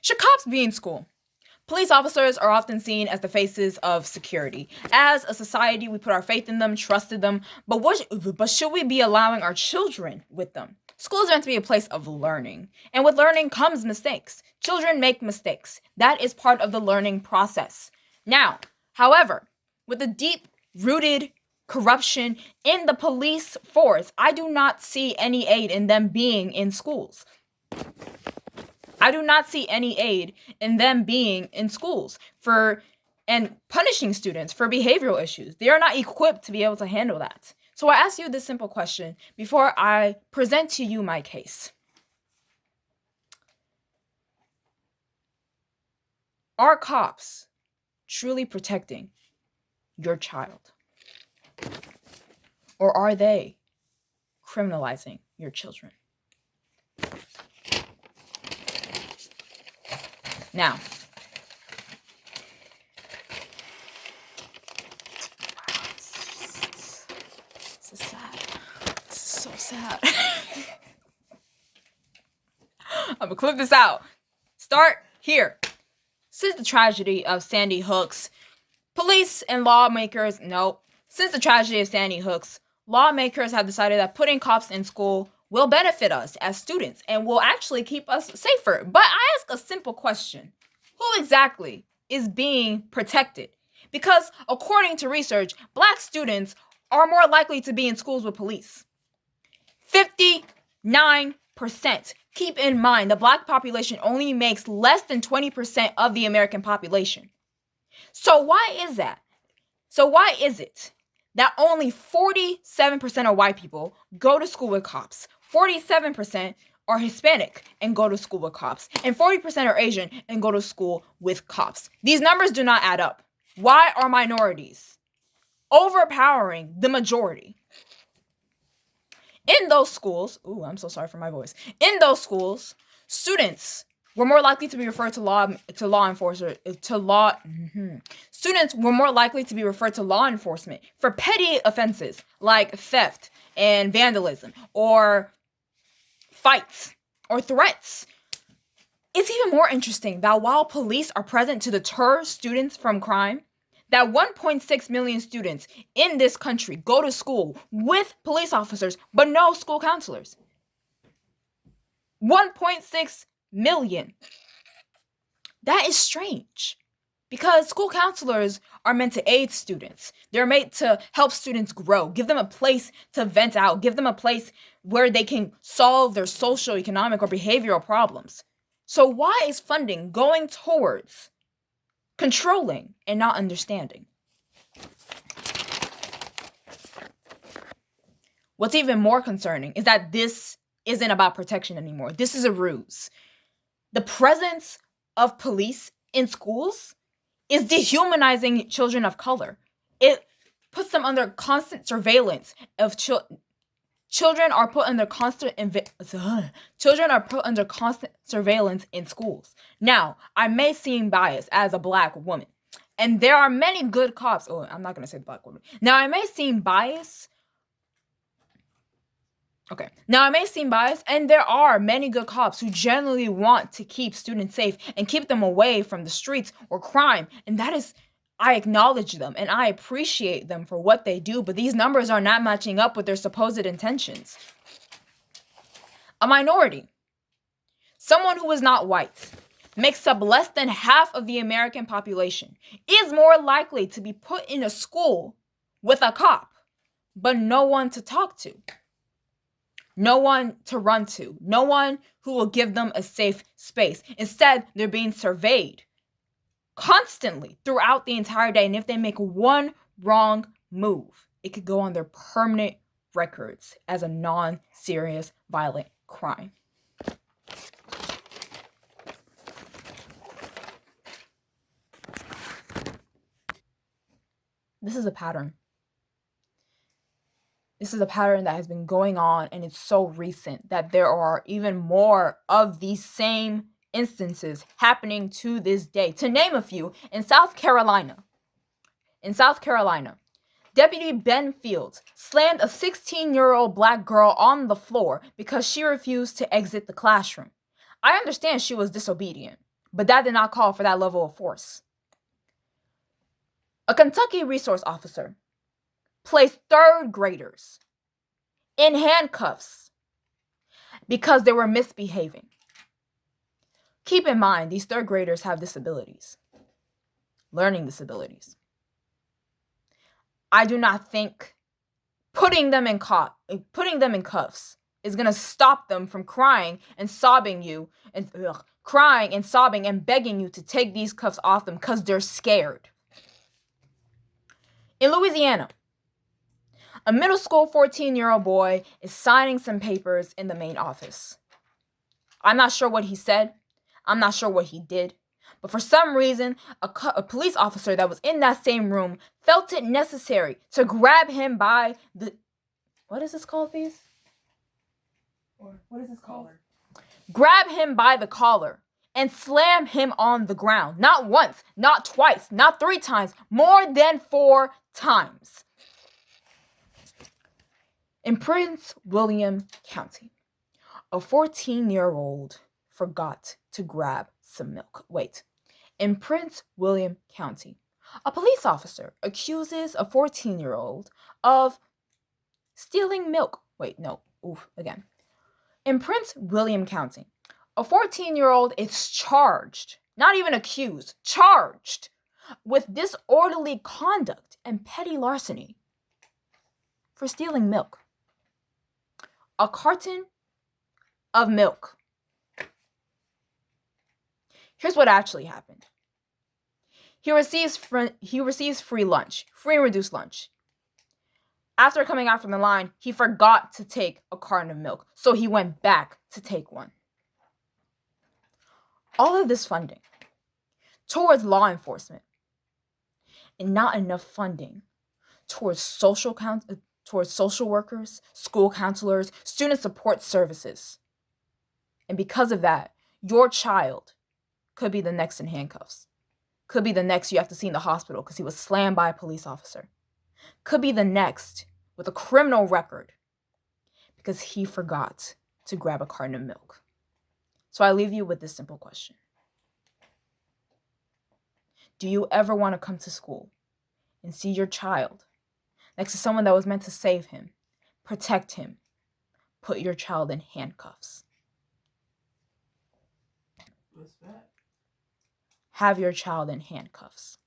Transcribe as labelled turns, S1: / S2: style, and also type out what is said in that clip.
S1: Should cops be in school? Police officers are often seen as the faces of security. As a society, we put our faith in them, trusted them, but should we be allowing our children with them? School is meant to be a place of learning, and with learning comes mistakes. Children make mistakes. That is part of the learning process. Now, however, with the deep-rooted corruption in the police force, I do not see any aid in them being in schools. I do not see any aid in them being in schools and punishing students for behavioral issues. They are not equipped to be able to handle that. So I ask you this simple question before I present to you my case. Are cops truly protecting your child? Or are they criminalizing your children? Now, this is sad. This is so sad. I'm gonna clip this out. Start here. Since the tragedy of Sandy Hook's, police and lawmakers, since the tragedy of Sandy Hook's, lawmakers have decided that putting cops in school will benefit us as students and will actually keep us safer. But I ask a simple question. Who exactly is being protected? Because according to research, Black students are more likely to be in schools with police. 59%. Keep in mind, the Black population only makes less than 20% of the American population. So why is that? So why is it that only 47% of white people go to school with cops? 47% are Hispanic and go to school with cops. And 40% are Asian and go to school with cops. These numbers do not add up. Why are minorities overpowering the majority? In those schools, I'm so sorry for my voice. In those schools, students were more likely to be referred to law enforcement. Students were more likely to be referred to law enforcement for petty offenses like theft and vandalism or fights or threats. It's even more interesting that while police are present to deter students from crime, that 1.6 million students in this country go to school with police officers, but no school counselors. 1.6 million. That is strange because school counselors are meant to aid students. They're made to help students grow, give them a place to vent out, give them a place where they can solve their social, economic, or behavioral problems. So why is funding going towards controlling and not understanding? What's even more concerning is that this isn't about protection anymore. This is a ruse. The presence of police in schools is dehumanizing children of color. It puts them under constant surveillance of children are put under constant surveillance in schools. Now, I may seem biased as a Black woman, and there are many good cops. I'm not gonna say Black woman. Now, I may seem biased. And there are many good cops who genuinely want to keep students safe and keep them away from the streets or crime. And I acknowledge them and I appreciate them for what they do, but these numbers are not matching up with their supposed intentions. A minority, someone who is not white, makes up less than half of the American population, is more likely to be put in a school with a cop, but no one to talk to. No one to run to. No one who will give them a safe space. Instead, they're being surveyed constantly throughout the entire day. And if they make one wrong move, it could go on their permanent records as a non-serious violent crime. This is a pattern. This is a pattern that has been going on, and it's so recent that there are even more of these same instances happening to this day. To name a few, in South Carolina, Deputy Ben Fields slammed a 16-year-old Black girl on the floor because she refused to exit the classroom. I understand she was disobedient, but that did not call for that level of force. A Kentucky resource officer placed third graders in handcuffs because they were misbehaving. Keep in mind, these third graders have disabilities, learning disabilities. I do not think putting them in cuffs is going to stop them from crying and sobbing and begging you to take these cuffs off them because they're scared. In Louisiana, a middle school 14-year-old boy is signing some papers in the main office. I'm not sure what he said. I'm not sure what he did. But for some reason, a police officer that was in that same room felt it necessary to grab him by the... What is this called, please? Or what is this called? Collar. Grab him by the collar and slam him on the ground. Not once, not twice, not 3 times, more than 4 times. In Prince William County, a 14-year-old forgot to grab some milk. In Prince William County, a police officer accuses a 14-year-old of stealing milk. In Prince William County, a 14-year-old is charged, not even accused, charged with disorderly conduct and petty larceny for stealing milk. A carton of milk. Here's what actually happened. He receives free lunch, free and reduced lunch. After coming out from the line, he forgot to take a carton of milk, so he went back to take one. All of this funding towards law enforcement and not enough funding towards social workers, school counselors, student support services. And because of that, your child could be the next in handcuffs. Could be the next you have to see in the hospital because he was slammed by a police officer. Could be the next with a criminal record because he forgot to grab a carton of milk. So I leave you with this simple question. Do you ever want to come to school and see your child next to someone that was meant to save him, protect him, put your child in handcuffs?
S2: What's that?
S1: Have your child in handcuffs.